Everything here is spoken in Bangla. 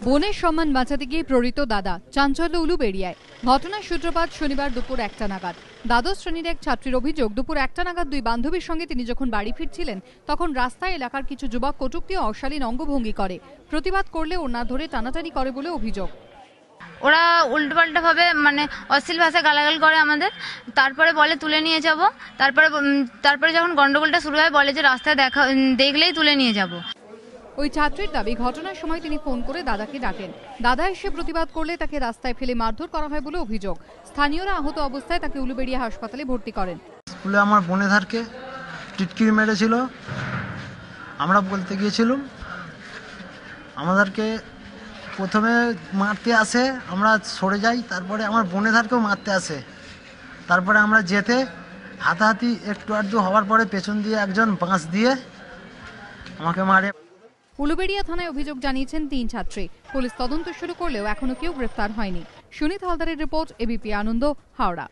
বোনের সম্মান বাঁচাতে গিয়ে প্রহৃত দাদা, চাঞ্চল্য উলুবেড়িয়ায়। ঘটনার সূত্রপাত শনিবার দুপুর 1টা নাগাদ। দ্বাদশ শ্রেণীর এক ছাত্রীর অভিযোগ, দুপুর 1টা নাগাদ দুই বান্ধবীর সঙ্গে তিনি যখন বাড়ি ফিরছিলেন তখন রাস্তায় এলাকার কিছু যুবক কটূক্তি ও অশালীন অঙ্গভঙ্গি করে। প্রতিবাদ করলে ওড়না ধরে টানাটানি করে বলে অভিযোগ। ওরা উল্টোপাল্টা ভাবে অশ্লীল ভাষায় গালাগাল করে আমাদের। তারপরে বলে তুলে নিয়ে যাব। তারপরে যখন গন্ডগোলটা শুরু হয় বলে যে রাস্তায় দেখলেই তুলে নিয়ে যাব। ওই ছাত্রীর দাবি, ঘটনার সময় তিনি ফোন করে দাদাকে ডাকেন। দাদা এসে প্রতিবাদ করলে তাকে রাস্তায় ফেলে মারধর করা হয় বলে অভিযোগ। স্থানীয়রা আহত অবস্থায় তাকে উলুবেড়িয়া হাসপাতালে ভর্তি করেন। স্কুলে আমার বোনেধারকে টিটকিরি মেরেছিল। আমরা বলতে গিয়েছিলাম, আমাদেরকে প্রথমে মারতে আসে, আমরা সরে যাই। তারপরে আমার বোনেধারকেও মারতে আসে। তারপরে আমরা যেতে হাতাহাতি একটু আধটু হওয়ার পরে পেছন দিয়ে একজন বাঁশ দিয়ে আমাকে মারে। উলুবেড়িয়া থানায় অভিযোগ জানিয়েছেন 3 ছাত্রী। পুলিশ তদন্ত শুরু করলেও এখনো কেউ গ্রেফতার হয়নি। সুনীত হালদারের রিপোর্ট, এবিপি আনন্দ, হাওড়া।